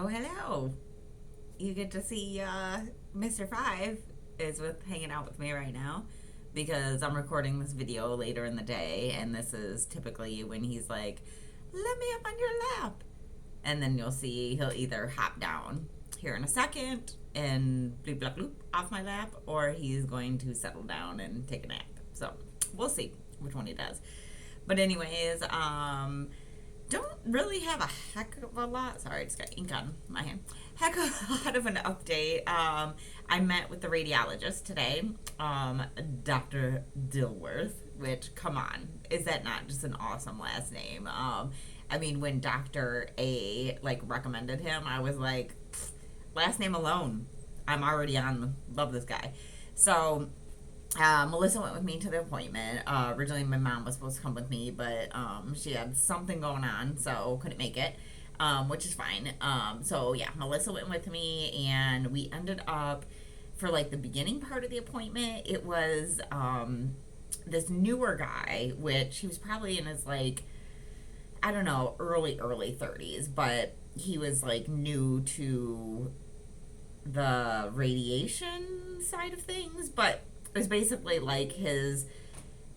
Oh, hello. You get to see Mr. Five is hanging out with me right now because I'm recording this video later in the day, and this is typically when he's like, "Let me up on your lap," and then you'll see he'll either hop down here in a second and bloop bloop bloop off my lap, or he's going to settle down and take a nap. So we'll see which one he does. But anyways, don't really have a heck of a lot. Sorry, I just got ink on my hand. Heck of a lot of an update. I met with the radiologist today, Dr. Dilworth, which, come on, is that not just an awesome last name? I mean, when Dr. A, recommended him, I was like, last name alone, I'm already on, love this guy. So, Melissa went with me to the appointment. Originally, my mom was supposed to come with me, but she had something going on, so couldn't make it, which is fine. So, yeah, Melissa went with me, and we ended up, for the beginning part of the appointment, it was this newer guy, which he was probably in his, I don't know, early 30s, but he was, new to the radiation side of things, but it was basically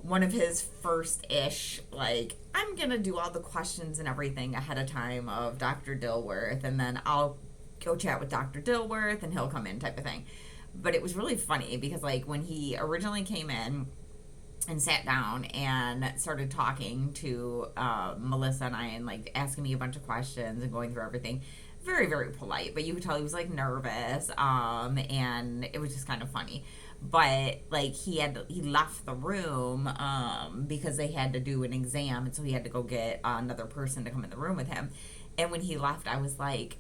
one of his first-ish, I'm gonna do all the questions and everything ahead of time of Dr. Dilworth, and then I'll go chat with Dr. Dilworth and he'll come in type of thing. But it was really funny because when he originally came in and sat down and started talking to Melissa and I, and asking me a bunch of questions and going through everything, very, very polite, but you could tell he was nervous, and it was just kind of funny. But he left the room because they had to do an exam, and so he had to go get another person to come in the room with him. And when he left, I was like,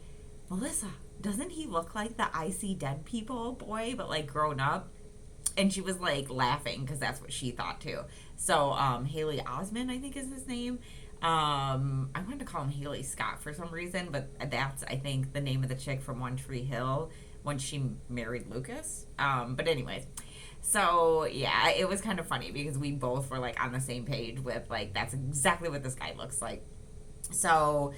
Melissa, doesn't he look like the I See Dead People boy, but grown up? And she was laughing because that's what she thought too. So Haley Osmond, I think is his name. I wanted to call him Haley Scott for some reason, but that's, I think, the name of the chick from One Tree Hill when she married Lucas. But anyways, so yeah, it was kind of funny because we both were on the same page with that's exactly what this guy looks like. So,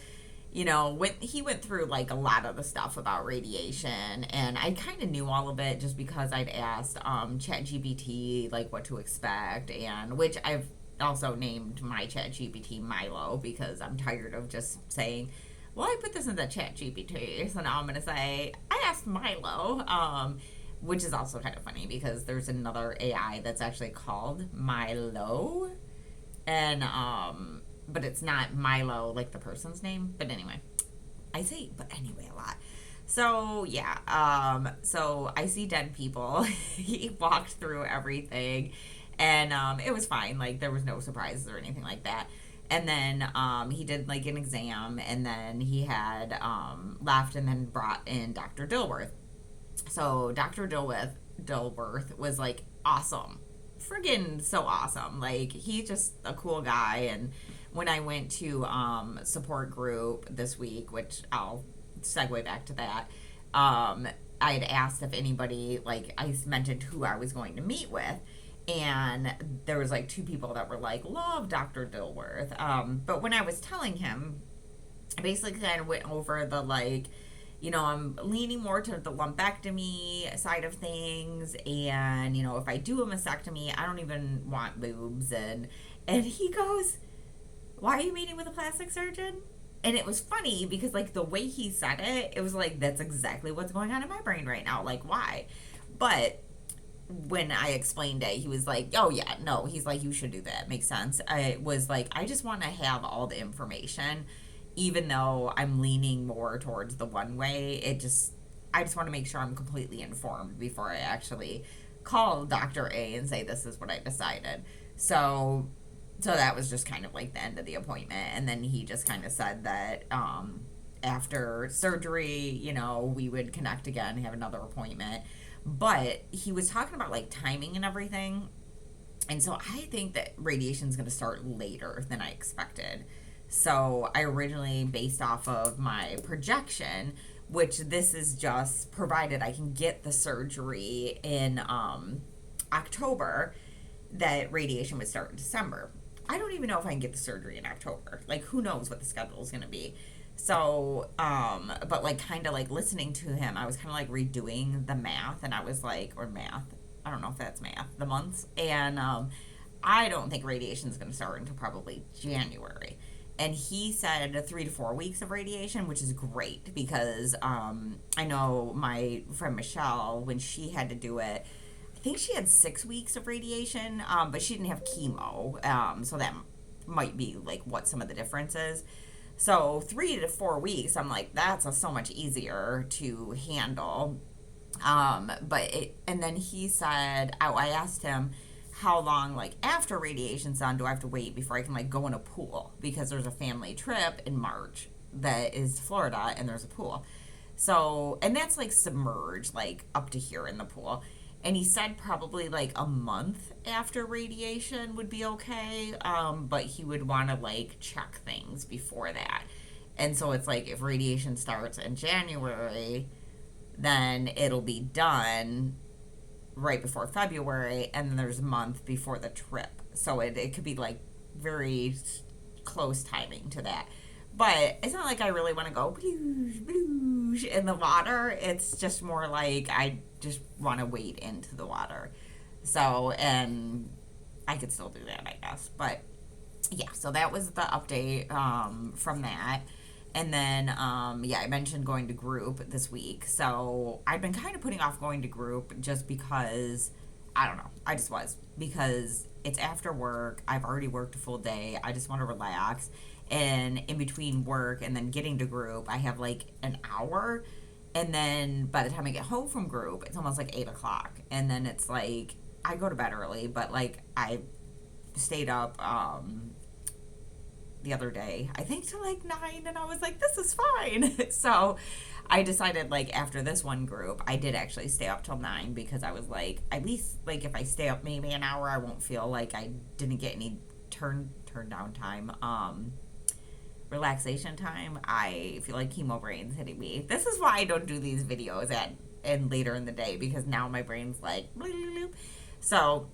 when he went through a lot of the stuff about radiation, and I kind of knew all of it just because I'd asked ChatGPT what to expect, and which I've also named my ChatGPT Milo because I'm tired of just saying, well, I put this in the ChatGPT, so now I'm going to say, I asked Milo, which is also kind of funny because there's another AI that's actually called Milo, and, but it's not Milo like the person's name, but anyway, I say, but anyway, a lot. So, yeah, so I See Dead People, he walked through everything, and it was fine. There was no surprises or anything like that. And then he did an exam, and then he had left and then brought in Dr. Dilworth. So Dr. Dilworth was awesome. Friggin' so awesome. He's just a cool guy. And when I went to support group this week, which I'll segue back to that, I had asked if anybody, I mentioned who I was going to meet with. And there was two people that were love Dr. Dilworth. But when I was telling him, I basically kind of went over the I'm leaning more to the lumpectomy side of things, and if I do a mastectomy, I don't even want boobs. And he goes, why are you meeting with a plastic surgeon? And it was funny because the way he said it, it was that's exactly what's going on in my brain right now. Why? But when I explained it, he was oh yeah, no, he's you should do that, makes sense. I was I just want to have all the information, even though I'm leaning more towards the one way. I just want to make sure I'm completely informed before I actually call Dr. A and say this is what I decided. So that was just kind of the end of the appointment. And then he just kind of said that after surgery, we would connect again, have another appointment. But he was talking about timing and everything. And so I think that radiation is going to start later than I expected. So I originally, based off of my projection, which this is just provided I can get the surgery in October, that radiation would start in December. I don't even know if I can get the surgery in October. Who knows what the schedule is going to be. So, but like kind of like listening to him, I was kind of like redoing the math, and I was like, or math, I don't know if that's math, the months, and I don't think radiation is going to start until probably January. And he said 3 to 4 weeks of radiation, which is great because I know my friend Michelle, when she had to do it, I think she had 6 weeks of radiation, but she didn't have chemo. So that might be like what some of the difference is. So 3 to 4 weeks, I'm like, that's so much easier to handle. And then he said, I asked him how long, like after radiation's done, do I have to wait before I can like go in a pool? Because there's a family trip in March that is to Florida, and there's a pool. So, and that's like submerged, like up to here in the pool. And he said probably like a month after radiation would be okay, but he would want to like check things before that. And so it's like if radiation starts in January, then it'll be done right before February, and then there's a month before the trip. So it could be like very close timing to that. But it's not like I really want to go bloosh, bloosh in the water. It's just more like I just want to wade into the water. So, and I could still do that, I guess. But yeah, so that was the update from that. And then, yeah, I mentioned going to group this week. So I've been kind of putting off going to group just because, I don't know, I just was. Because it's after work. I've already worked a full day. I just want to relax. And in between work and then getting to group, I have like an hour. And then by the time I get home from group, it's almost like 8 o'clock. And then it's like, I go to bed early, but like I stayed up the other day, I think to like 9, and I was like, this is fine. So I decided like after this one group, I did actually stay up till 9 because I was like, at least like if I stay up maybe an hour, I won't feel like I didn't get any turn down time. Relaxation time. I feel like chemo brain's hitting me. This is why I don't do these videos at and later in the day, because now my brain's like bloop, bloop, bloop. So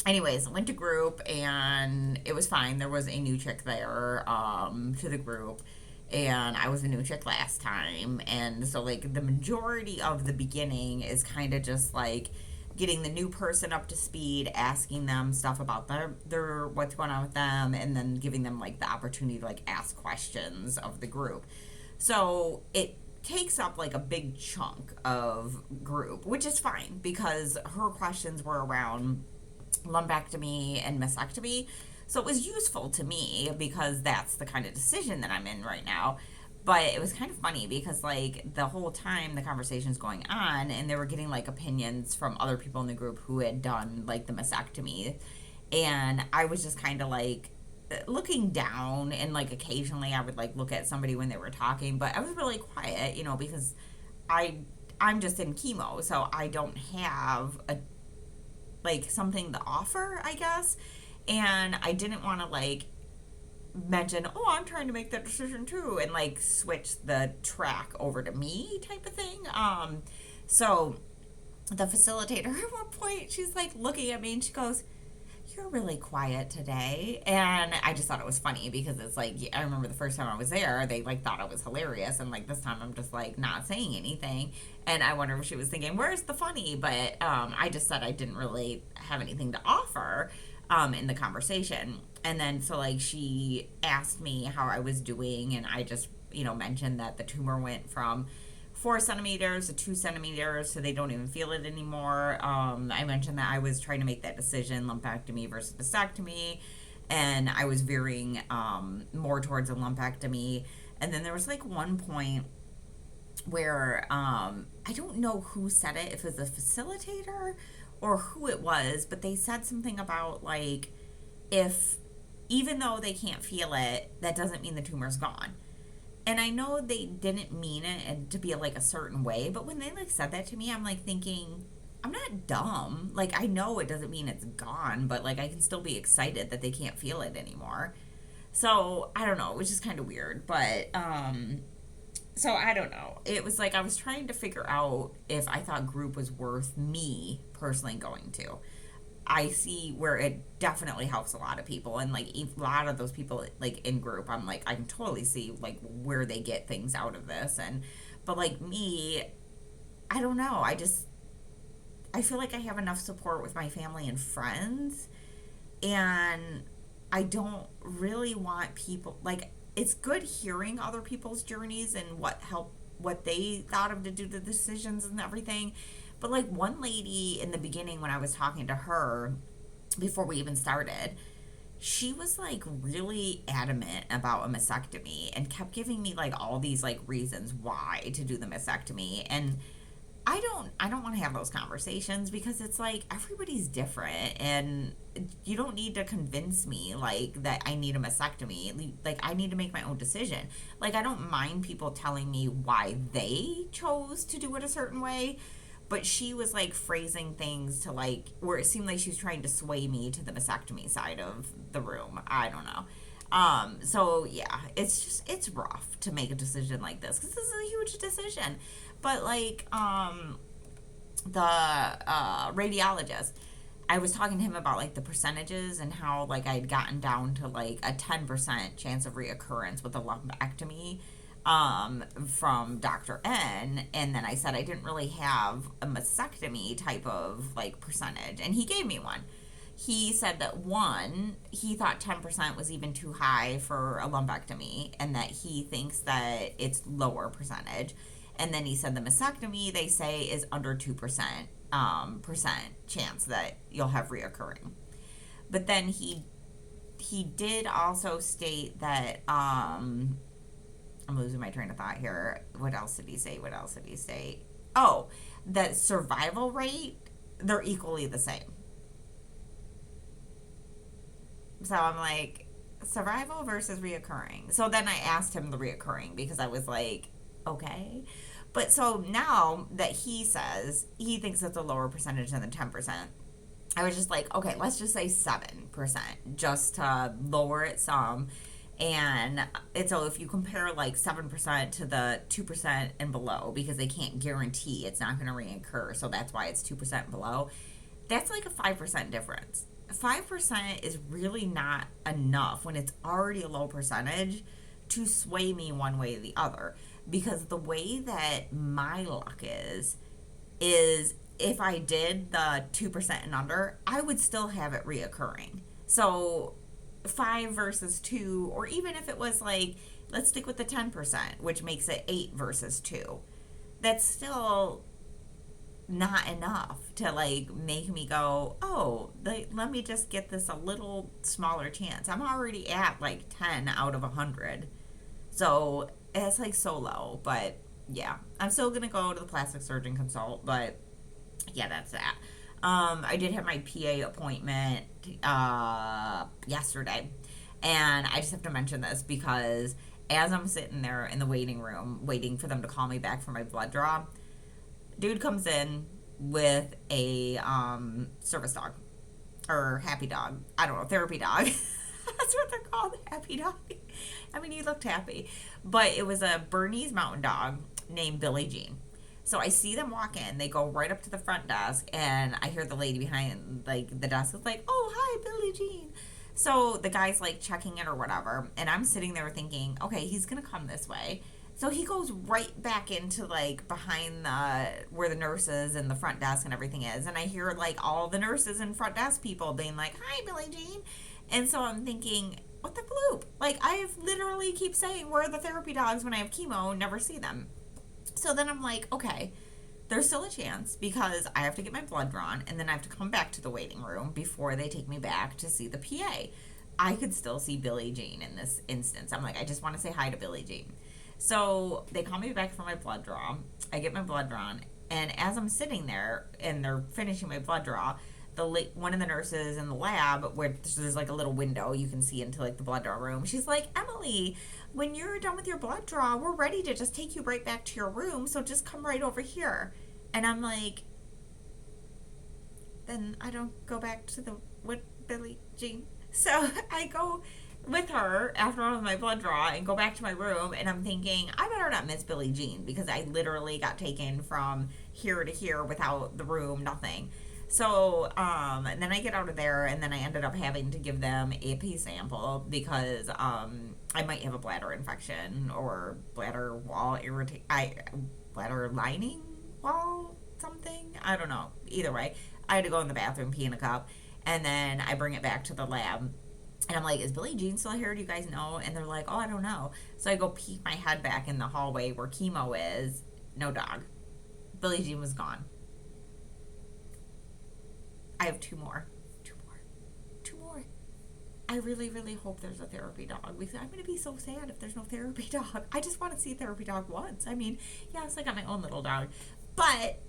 anyways, I went to group and it was fine. There was a new chick there to the group, and I was a new chick last time. And so like the majority of the beginning is kind of just like getting the new person up to speed, asking them stuff about their what's going on with them, and then giving them like the opportunity to like ask questions of the group. So it takes up like a big chunk of group, which is fine because her questions were around lumpectomy and mastectomy. So it was useful to me because that's the kind of decision that I'm in right now. But it was kind of funny because like the whole time the conversation's going on, and they were getting like opinions from other people in the group who had done like the mastectomy, and I was just kind of like looking down, and like occasionally I would like look at somebody when they were talking, but I was really quiet, because I'm just in chemo, so I don't have a like something to offer, I guess. And I didn't want to like mention, oh, I'm trying to make that decision too, and like switch the track over to me type of thing. So the facilitator at one point, she's like looking at me and she goes, you're really quiet today. And I just thought it was funny because it's like, I remember the first time I was there, they like thought it was hilarious, and like this time I'm just like not saying anything. And I wonder if she was thinking, where's the funny? But I just said I didn't really have anything to offer in the conversation. And then so like she asked me how I was doing, and I just mentioned that the tumor went from 4 centimeters to 2 centimeters, so they don't even feel it anymore. I mentioned that I was trying to make that decision, lumpectomy versus mastectomy, and I was veering more towards a lumpectomy. And then there was like one point where I don't know who said it, if it was a facilitator or who it was, but they said something about like, if even though they can't feel it, that doesn't mean the tumor's gone. And I know they didn't mean it to be like a certain way, but when they like said that to me, I'm like thinking, I'm not dumb. Like I know it doesn't mean it's gone, but like I can still be excited that they can't feel it anymore. So I don't know, it was just kind of weird, but so I don't know. It was like I was trying to figure out if I thought group was worth me personally going to. I see where it definitely helps a lot of people, and like a lot of those people like in group, I'm like, I can totally see like where they get things out of this. And but like me, I don't know, I feel like I have enough support with my family and friends, and I don't really want people like, it's good hearing other people's journeys and what they thought of to do the decisions and everything. But like one lady in the beginning when I was talking to her before we even started, she was like really adamant about a mastectomy and kept giving me like all these like reasons why to do the mastectomy. And I don't want to have those conversations because it's like everybody's different, and you don't need to convince me like that I need a mastectomy. Like I need to make my own decision. Like I don't mind people telling me why they chose to do it a certain way, but she was like phrasing things to like where it seemed like she was trying to sway me to the mastectomy side of the room. I don't know. So yeah, it's rough to make a decision like this because this is a huge decision. But like the radiologist, I was talking to him about like the percentages and how like I'd gotten down to like a 10% chance of reoccurrence with a lumpectomy from Dr. N, and then I said I didn't really have a mastectomy type of like percentage, and he gave me one. He said that one, he thought 10% was even too high for a lumpectomy, and that he thinks that it's lower percentage. And then he said the mastectomy, they say, is under 2% percent chance that you'll have reoccurring. But then he did also state that I'm losing my train of thought here. What else did he say? Oh, that survival rate, they're equally the same. So I'm like, survival versus reoccurring. So then I asked him the reoccurring because I was like, okay. But so now that he says he thinks it's a lower percentage than the 10%, I was just like, okay, let's just say 7% just to lower it some. And so if you compare like 7% to the 2% and below, because they can't guarantee it's not going to reoccur, so that's why it's 2% below, that's like a 5% difference. 5% is really not enough when it's already a low percentage to sway me one way or the other. Because the way that my luck is if I did the 2% and under, I would still have it reoccurring. So 5 versus 2, or even if it was like, let's stick with the 10%, which makes it 8 versus 2. That's still not enough to like make me go, oh, let me just get this a little smaller chance. I'm already at like 10 out of 100. So it's like so low. But yeah, I'm still gonna go to the plastic surgeon consult. But yeah, that's that. I did have my PA appointment yesterday, and I just have to mention this because as I'm sitting there in the waiting room waiting for them to call me back for my blood draw, dude comes in with a service dog or happy dog. I don't know, therapy dog. That's what they're called, happy dog. I mean, he looked happy, but it was a Bernese Mountain Dog named Billie Jean. So I see them walk in. They go right up to the front desk, and I hear the lady behind like the desk is like, "Oh, hi, Billie Jean." So the guy's like checking it or whatever, and I'm sitting there thinking, okay, he's gonna come this way. So he goes right back into like behind the where the nurses and the front desk and everything is, and I hear like all the nurses and front desk people being like, "Hi, Billie Jean," and so I'm thinking, what the bloop? Like I literally keep saying, "Where are the therapy dogs?" when I have chemo, never see them. So then I'm like, okay, there's still a chance because I have to get my blood drawn and then I have to come back to the waiting room before they take me back to see the PA. I could still see Billie Jean in this instance. I'm like, I just want to say hi to Billie Jean. So they call me back for my blood draw. I get my blood drawn, and as I'm sitting there and they're finishing my blood draw, one of the nurses in the lab, where there's like a little window you can see into like the blood draw room, she's like, "Emily, when you're done with your blood draw, we're ready to just take you right back to your room, so just come right over here." And I'm like, then I don't go back to the Billie Jean. So I go with her after all of my blood draw and go back to my room, and I'm thinking, I better not miss Billie Jean because I literally got taken from here to here without the room, nothing. So, and then I get out of there, and then I ended up having to give them a pee sample because I might have a bladder infection or bladder wall bladder lining wall something. I don't know. Either way, I had to go in the bathroom, pee in a cup, and then I bring it back to the lab. And I'm like, is Billie Jean still here? Do you guys know? And they're like, oh, I don't know. So I go peek my head back in the hallway where chemo is. No dog. Billie Jean was gone. I have two more. Two more. Two more. I really, really hope there's a therapy dog. I'm going to be so sad if there's no therapy dog. I just want to see a therapy dog once. I mean, yes, I got my own little dog. But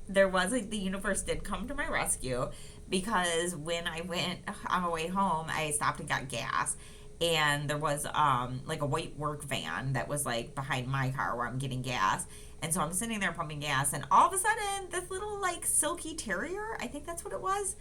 there was the universe did come to my rescue because when I went on my way home, I stopped and got gas. And there was like a white work van that was like behind my car where I'm getting gas. And so I'm sitting there pumping gas, and all of a sudden, this little, like, silky terrier, I think that's what it was,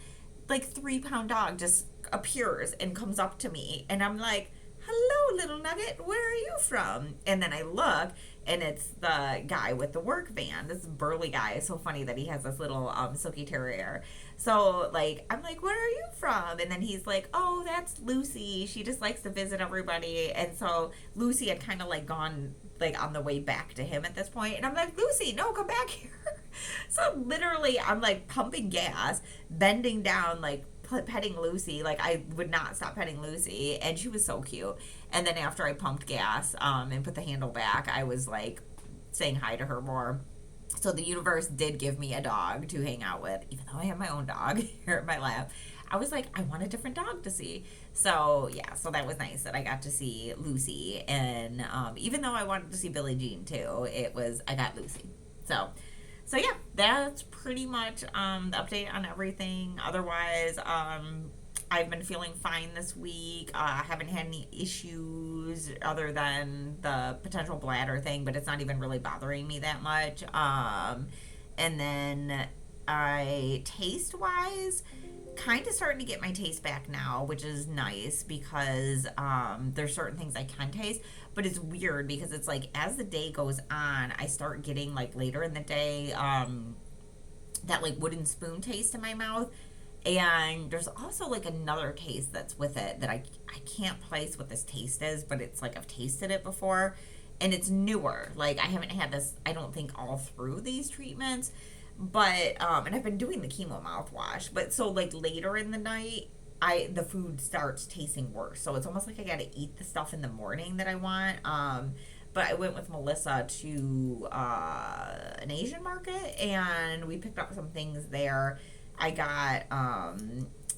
like, 3-pound dog just appears and comes up to me. And I'm like, hello, little nugget, where are you from? And then I look, and it's the guy with the work van. This burly guy. It's so funny that he has this little silky terrier. So, like, I'm like, where are you from? And then he's like, oh, that's Lucy. She just likes to visit everybody. And so Lucy had kind of, like, gone like on the way back to him at this point, and I'm like, Lucy, no, come back here. So literally I'm like pumping gas, bending down, like petting Lucy. Like I would not stop petting Lucy, and she was so cute. And then after I pumped gas and put the handle back, I was like saying hi to her more. So the universe did give me a dog to hang out with, even though I have my own dog here at my lab. I was like, I want a different dog to see. So yeah, so that was nice that I got to see Lucy, and even though I wanted to see Billie Jean too, I got Lucy. So yeah, that's pretty much the update on everything. Otherwise, I've been feeling fine this week. I haven't had any issues other than the potential bladder thing, but it's not even really bothering me that much. And then taste wise, kind of starting to get my taste back now, which is nice because there's certain things I can taste, but it's weird because it's like as the day goes on, I start getting like later in the day that like wooden spoon taste in my mouth. And there's also like another taste that's with it that I can't place what this taste is, but it's like I've tasted it before, and it's newer. Like I haven't had this, I don't think, all through these treatments. But and I've been doing the chemo mouthwash, but so like later in the night, the food starts tasting worse. So it's almost like I gotta eat the stuff in the morning that I want. But I went with Melissa to an Asian market, and we picked up some things there. I got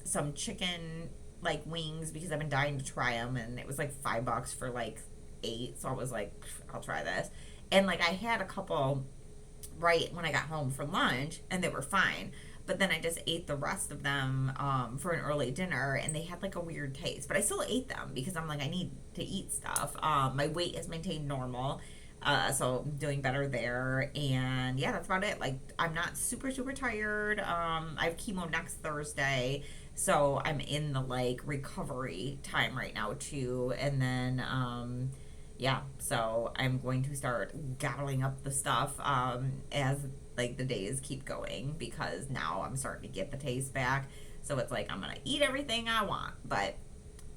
some chicken like wings because I've been dying to try them, and it was like $5 for like 8. So I was like, I'll try this. And like I had a couple right when I got home for lunch, and they were fine. But then I just ate the rest of them for an early dinner, and they had like a weird taste. But I still ate them because I'm like, I need to eat stuff. My weight has maintained normal, so I'm doing better there. And yeah, that's about it. Like, I'm not super, super tired. I have chemo next Thursday, so I'm in the like recovery time right now too. And then yeah, so I'm going to start gobbling up the stuff as like the days keep going, because now I'm starting to get the taste back. So it's like I'm gonna eat everything I want. But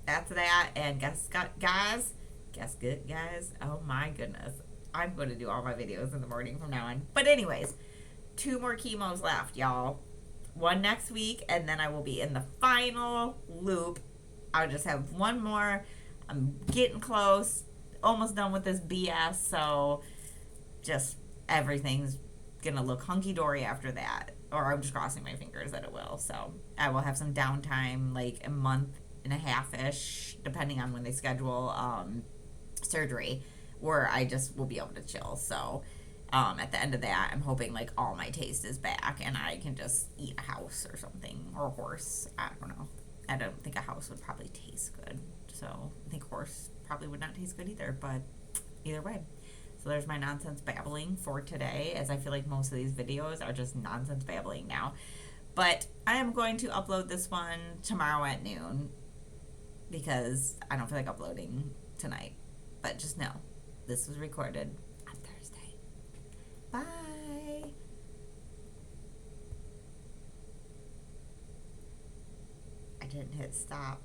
that's that. And guess good guys. Oh my goodness, I'm going to do all my videos in the morning from now on. But anyways, 2 more chemos left, y'all. 1 next week, and then I will be in the final loop. I'll just have 1 more. I'm getting close, almost done with this BS, so just everything's gonna look hunky-dory after that, or I'm just crossing my fingers that it will. So I will have some downtime, like a month and a half-ish, depending on when they schedule surgery, where I just will be able to chill. So at the end of that, I'm hoping like all my taste is back and I can just eat a house or something, or a horse. I don't know. I don't think a house would probably taste good, so I think horse probably would not taste good either, but either way. So there's my nonsense babbling for today, as I feel like most of these videos are just nonsense babbling now. But I am going to upload this one tomorrow at noon because I don't feel like uploading tonight. But just know, this was recorded on Thursday. Bye! didn't hit stop.